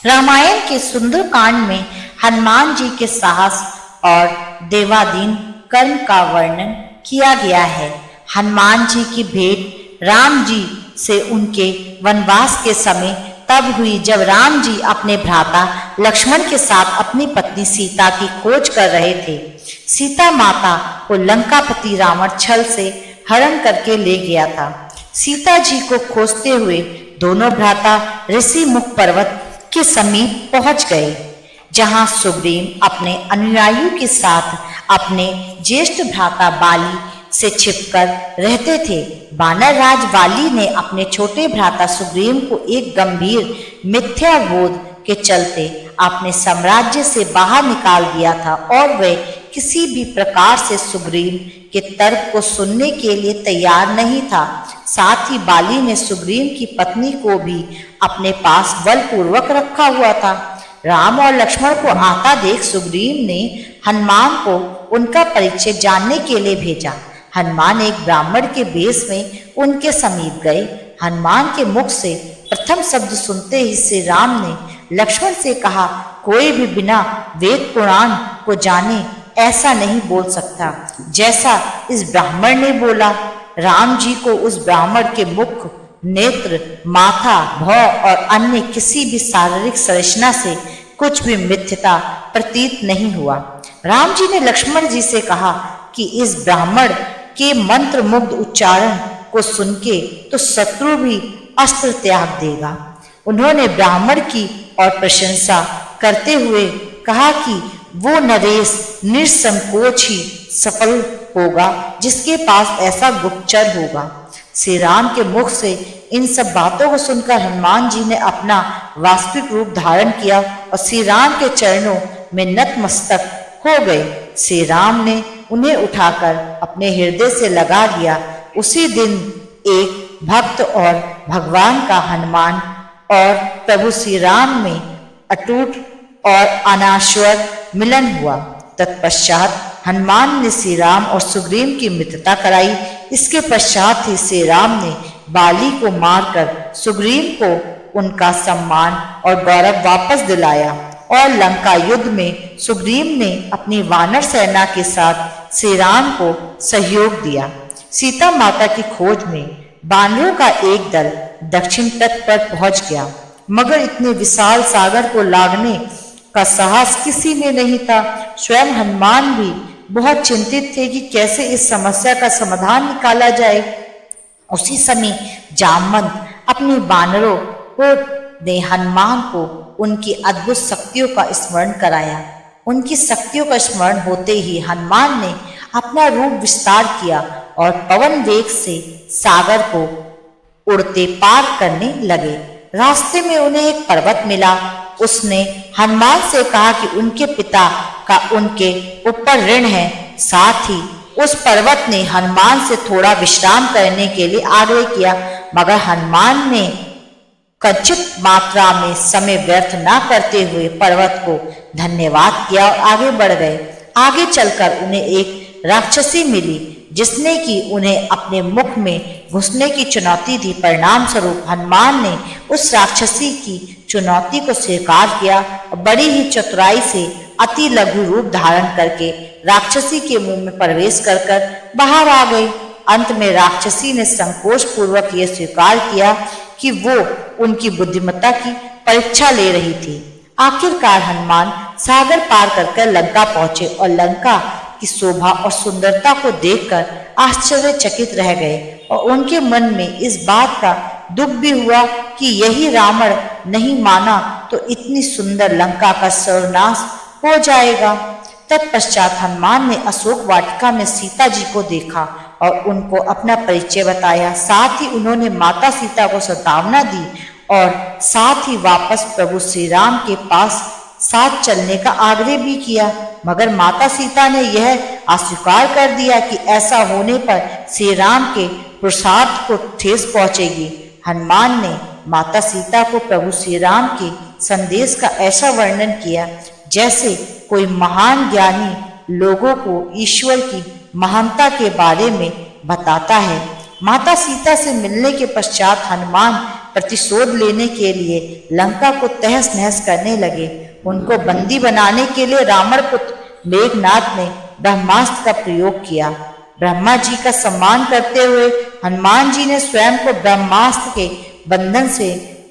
रामायण के सुंदरकांड में हनुमान जी के साहस और देवाधीन कर्म का वर्णन किया गया है। हनुमान जी की भेंट राम जी से उनके वनवास के समय तब हुई जब राम जी अपने भ्राता लक्ष्मण के साथ अपनी पत्नी सीता की खोज कर रहे थे। सीता माता को लंकापति रावण छल से हरण करके ले गया था। सीता जी को खोजते हुए दोनों भ्राता ऋषि मुख पर्वत के समीप पहुंच गए, जहां सुग्रीव अपने अनुयायियों के साथ अपने ज्येष्ठ भ्राता बाली से छिपकर रहते थे। वानर राज बाली ने अपने छोटे भ्राता सुग्रीव को एक गंभीर मिथ्या बोध के चलते अपने साम्राज्य से बाहर निकाल दिया था और वह किसी भी प्रकार से सुग्रीव के तर्क को सुनने के लिए तैयार नहीं था। साथ ही बाली ने सुग्रीव की पत्नी को भी अपने पास बलपूर्वक रखा हुआ था। राम और लक्ष्मण को आता देख सुग्रीव ने हनुमान को उनका परिचय जानने के लिए भेजा। हनुमान एक ब्राह्मण के वेश में उनके समीप गए। हनुमान के मुख से प्रथम शब्द सुनते ही श्री राम ने लक्ष्मण से कहा, कोई भी बिना वेद पुराण को जाने ऐसा नहीं बोल सकता जैसा इस ब्राह्मण ने बोला। राम जी को उस ब्राह्मण के मुख, नेत्र, माथा, भौं और अन्य किसी भी शारीरिक संरचना से कुछ भी मिथ्यता प्रतीत नहीं हुआ। राम जी ने लक्ष्मण जी से कहा कि इस ब्राह्मण के मंत्र मुग्ध उच्चारण को सुन के तो शत्रु भी अस्त्र त्याग देगा। उन्होंने ब्राह्मण की और प्रशंसा करते हुए कहा कि वो नरेश निसंकोच ही सफल होगा जिसके पास ऐसा गुप्तचर होगा। श्री राम के मुख से इन सब बातों को सुनकर हनुमान जी ने अपना वास्तविक रूप धारण किया और श्री राम के चरणों में नतमस्तक हो गए। श्री राम ने उन्हें उठाकर अपने हृदय से लगा लिया। उसी दिन एक भक्त और भगवान का हनुमान और प्रभु श्री राम में अटूट और अनाश्वर मिलन हुआ। तत्पश्चात हनुमान ने श्री राम और सुग्रीव की मित्रता कराई। इसके पश्चात ही श्री राम ने बाली को मारकर सुग्रीव को उनका सम्मान और गौरव वापस दिलाया और लंका युद्ध में सुग्रीव ने अपनी वानर सेना के साथ श्री राम को सहयोग दिया। सीता माता की खोज में वानरों का एक दल दक्षिण तट पर पहुंच गया, मगर इतने विशाल सागर को लांघने का साहस किसी में नहीं था। स्वयं हनुमान भी बहुत चिंतित थे कि कैसे इस समस्या का समाधान निकाला जाए। उसी समय जामवंत अपने वानरों ने हनुमान को उनकी अद्भुत शक्तियों का स्मरण कराया। उनकी शक्तियों का स्मरण होते ही हनुमान ने अपना रूप विस्तार किया और पवन वेग से सागर को उड़ते पार करने लगे। रास्ते में उन्हें एक पर्वत मिला। उसने हनुमान से कहा कि उनके पिता का उनके ऊपर ऋण है। साथ ही उस पर्वत ने हनुमान से थोड़ा विश्राम करने के लिए आग्रह किया, मगर हनुमान ने कचित मात्रा में समय व्यर्थ न करते हुए पर्वत को धन्यवाद किया और आगे बढ़ गए। आगे चलकर उन्हें एक राक्षसी मिली जिसने कि उन्हें अपने मुख में घुसने की चुनौती दी। परिणाम स्वरूप हनुमान ने उस राक्षसी की चुनौती को स्वीकार किया और बड़ी ही चतुराई से अति लघु रूप धारण करके राक्षसी के मुंह में प्रवेश कर बाहर आ गई। अंत में राक्षसी ने संकोच पूर्वक यह स्वीकार किया कि वो उनकी बुद्धिमत्ता की परीक्षा ले रही थी। आखिरकार हनुमान सागर पार कर लंका पहुंचे और लंका की शोभा और सुंदरता को देखकर आश्चर्यचकित रह गए और उनके मन में इस बात का दुख भी हुआ कि यही रावण नहीं माना तो इतनी सुंदर लंका का सर्वनाश हो जाएगा। तत्पश्चात हनुमान ने अशोक वाटिका में सीता जी को देखा और उनको अपना परिचय बताया। साथ ही उन्होंने माता सीता को सांत्वना दी और साथ ही वापस प्रभु श्री राम के पास साथ चलने का आग्रह भी किया, मगर माता सीता ने यह अस्वीकार कर दिया कि ऐसा होने पर श्री राम के पुरुषार्थ को ठेस पहुंचेगी। हनुमान ने माता सीता को प्रभु श्री राम के संदेश का ऐसा वर्णन किया जैसे कोई महान ज्ञानी लोगों को ईश्वर की महानता के बारे में बताता है। माता सीता से मिलने के पश्चात हनुमान प्रतिशोध लेने के लिए लंका को तहस नहस करने लगे। उनको बंदी बनाने के लिए रावण पुत्र मेघनाद ने ब्रह्मास्त्र का प्रयोग किया। ब्रह्मा जी का सम्मान करते हुए हनुमान जी ने स्वयं को ब्रह्मास्त्र के बंधन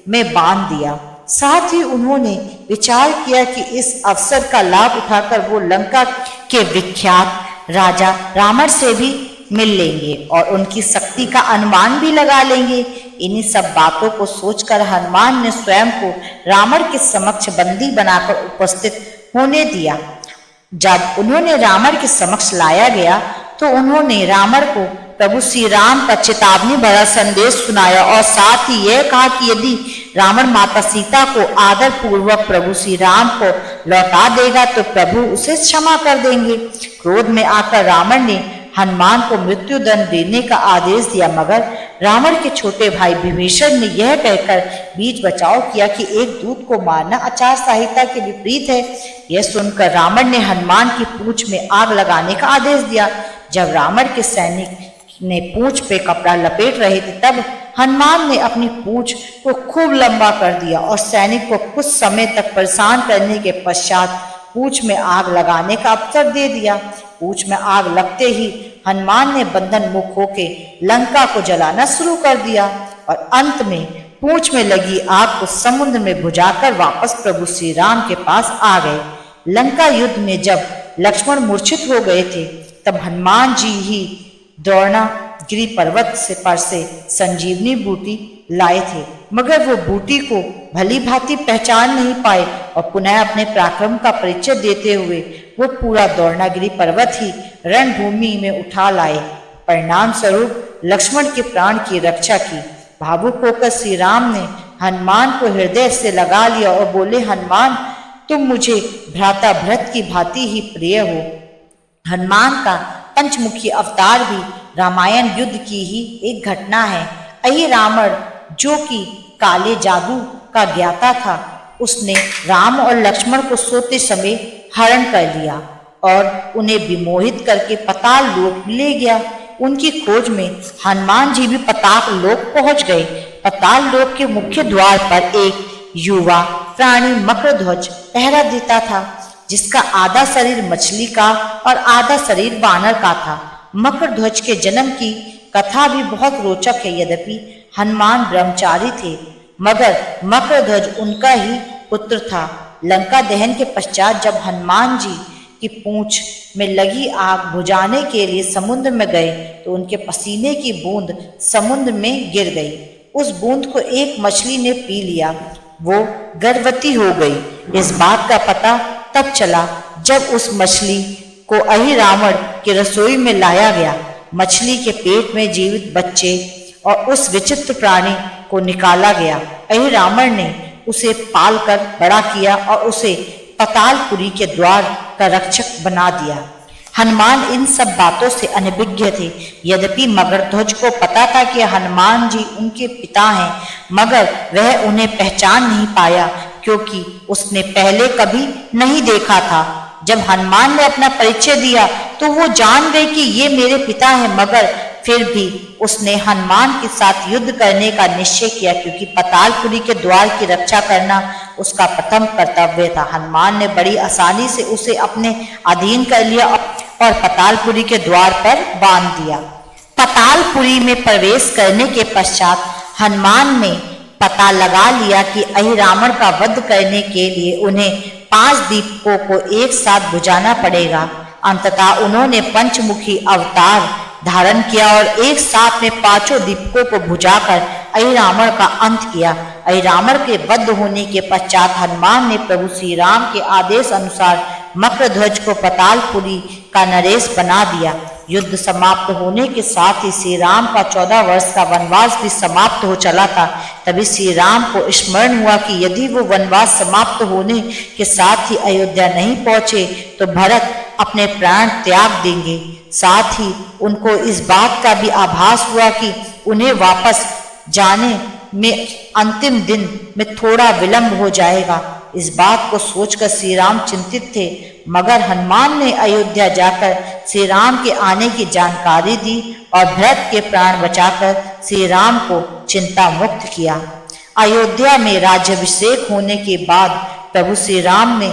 में बांध दिया। साथ ही उन्होंने विचार किया कि इस अवसर का लाभ उठाकर वो लंका के विख्यात राजा रावण से भी मिल लेंगे और उनकी शक्ति का अनुमान भी लगा लेंगे। इन्हीं सब बातों को सोचकर हनुमान ने स्वयं को रावण के समक्ष बंदी बनाकर उपस्थित होने दिया। जब उन्होंने रावण के समक्ष लाया गया तो उन्होंने रावण को प्रभु श्री राम का चेतावनी भरा संदेश सुनाया और साथ ही यह कहा कि यदि रावण माता सीता को आदर पूर्वक प्रभु श्री राम को लौटा देगा तो प्रभु उसे क्षमा कर देंगे। क्रोध में आकर रावण ने हनुमान को मृत्यु दंड देने का आदेश दिया, मगर रावण के छोटे भाई विभीषण ने यह कहकर बीच बचाव किया कि एक दूत को मारना आचार संहिता के विपरीत है। यह सुनकर रावण ने हनुमान की पूंछ में आग लगाने का आदेश दिया। जब रावण के सैनिक ने पूंछ पे कपड़ा लपेट रहे थे तब हनुमान ने अपनी पूंछ को खूब लंबा कर दिया और सैनिक को कुछ समय तक परेशान करने के पश्चात पूंछ में आग लगाने का अवसर दे दिया। पूंछ में आग लगते ही हनुमान ने बंधन मुक्त होके लंका को जलाना शुरू कर दिया और अंत में पूंछ में लगी आग को समुद्र में बुझाकर वापस प्रभु श्री राम के पास आ गए। लंका युद्ध में जब लक्ष्मण मूर्छित हो गए थे तब हनुमान जी ही द्रोणागिरी पर्वत से संजीवनी बूटी लाए थे, मगर वो बूटी को भली भांति पहचान नहीं पाए और पुनः अपने पराक्रम का परिचय देते हुए वो पूरा द्रोणागिरी पर्वत ही रणभूमि में उठा लाए। परिणाम स्वरूप लक्ष्मण के प्राण की रक्षा की। भावुक होकर श्री राम ने हनुमान को हृदय से लगा लिया और बोले, हनुमान तुम मुझे भ्राता भरत की भांति ही प्रिय हो। हनुमान का पंचमुखी अवतार भी रामायण युद्ध की ही एक घटना है। अहि रावण जो कि काले जादू का ज्ञाता था, उसने राम और लक्ष्मण को सोते समय हरण कर लिया और उन्हें विमोहित करके पाताल लोक ले गया। उनकी खोज में हनुमान जी भी पाताल लोक पहुंच गए। पाताल लोक के मुख्य द्वार पर एक युवा प्राणी मकरध्वज पहरा देता था, जिसका आधा शरीर मछली का और आधा शरीर वानर का था। मकरध्वज के जन्म की कथा भी बहुत रोचक है। यद्यपि हनुमान ब्रह्मचारी थे, मगर मकरध्वज उनका ही पुत्र था। लंका दहन के पश्चात जब हनुमान जी की पूंछ में लगी आग बुझाने के लिए समुद्र में गए तो उनके पसीने की बूंद समुद्र में गिर गई। उस बूंद को एक मछली ने पी लिया, वो गर्भवती हो गई। इस बात का पता तब चला जब उस मछली को अहि रावण की रसोई में लाया गया। मछली के पेट में जीवित बच्चे और उस विचित्र प्राणी को निकाला गया। अहि रावण ने उसे पालकर बड़ा किया और उसे पातालपुरी के द्वार का रक्षक बना दिया। हनुमान इन सब बातों से अनभिज्ञ थे। यद्यपि मकरध्वज को पता था कि हनुमान जी उनके पिता हैं, मगर वह उन्हें पहचान नहीं पाया क्योंकि उसने पहले कभी नहीं देखा था। जब हनुमान ने अपना परिचय दिया तो वो जान गई कि ये मेरे पिता हैं, मगर फिर भी उसने हनुमान के साथ युद्ध करने का निश्चय किया क्योंकि पातालपुरी के द्वार की रक्षा करना उसका प्रथम कर्तव्य था। हनुमान ने बड़ी आसानी से उसे अपने अधीन कर लिया और पातालपुरी के द्वार पर बांध दिया। पातालपुरी में प्रवेश करने के पश्चात हनुमान ने पता लगा लिया कि अहि रावण का वध करने के लिए उन्हें 5 दीपकों को एक साथ बुझाना पड़ेगा। अंततः उन्होंने पंचमुखी अवतार धारण किया और एक साथ में 5 दीपकों को बुझाकर अहि रावण का अंत किया। अहि रावण के वध होने के पश्चात हनुमान ने प्रभु श्री राम के आदेश अनुसार मकरध्वज को पातालपुरी का नरेश बना दिया। युद्ध समाप्त होने के साथ ही श्री राम का 14 वर्ष का वनवास भी समाप्त हो चला था। तभी श्री राम को स्मरण हुआ कि यदि वो वनवास समाप्त होने के साथ ही अयोध्या नहीं पहुंचे तो भरत अपने प्राण त्याग देंगे। साथ ही उनको इस बात का भी आभास हुआ कि उन्हें वापस जाने में अंतिम दिन में थोड़ा विलंब हो जाएगा। इस बात को सोचकर श्री राम चिंतित थे, मगर हनुमान ने अयोध्या जाकर श्री राम के आने की जानकारी दी और भरत के प्राण बचाकर श्री राम को चिंता मुक्त किया। अयोध्या में राज्याभिषेक होने के बाद प्रभु श्री राम ने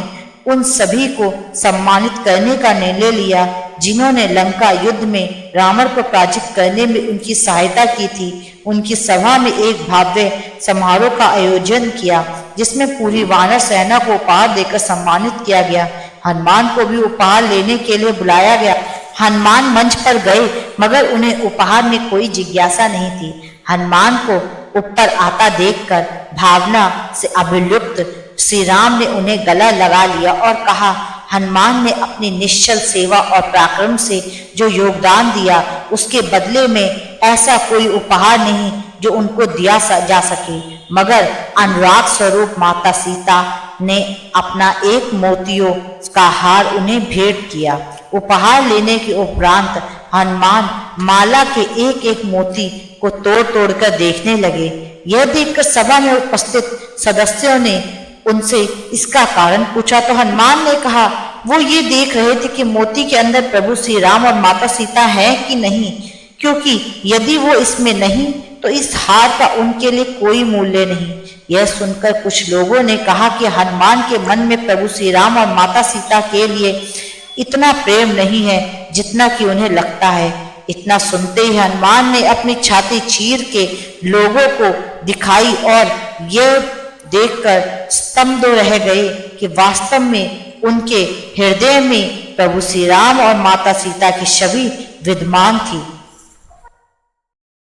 उन सभी को सम्मानित करने का निर्णय लिया जिन्होंने लंका युद्ध में रावण को पराजित करने में उनकी सहायता की थी। उनकी सभा में एक भव्य समारोह का आयोजन किया जिसमें पूरी वानर सेना को उपहार देकर सम्मानित किया गया। हनुमान को भी उपहार लेने के लिए बुलाया गया। हनुमान मंच पर गए मगर उन्हें उपहार में कोई जिज्ञासा नहीं थी। हनुमान को ऊपर आता देखकर भावना से अभिलुप्त श्री राम ने उन्हें गला लगा लिया और कहा, हनुमान ने अपनी निश्चल सेवा और पराक्रम से जो योगदान दिया उसके बदले में ऐसा कोई उपहार नहीं जो उनको दिया जा सके, मगर अनुराग स्वरूप माता सीता ने अपना एक मोतियों का हार उन्हें भेंट किया। उपहार लेने के उपरांत हनुमान माला के एक एक मोती को तोड़ तोड़ कर देखने लगे। यह देखकर सभा में उपस्थित सदस्यों ने उनसे इसका कारण पूछा तो हनुमान ने कहा, वो ये देख रहे थे कि मोती के अंदर प्रभु श्री राम और माता सीता हैं कि नहीं, क्योंकि यदि वो इसमें नहीं तो इस हार का उनके लिए कोई मूल्य नहीं। यह सुनकर कुछ लोगों ने कहा कि हनुमान के मन में प्रभु श्री राम और माता सीता के लिए इतना प्रेम नहीं है जितना कि उन्हें लगता है। इतना सुनते ही हनुमान ने अपनी छाती चीर के लोगों को दिखाई और यह देखकर स्तब्ध रह गए कि वास्तव में उनके हृदय में प्रभु श्री राम और माता सीता की छवि विद्यमान थी।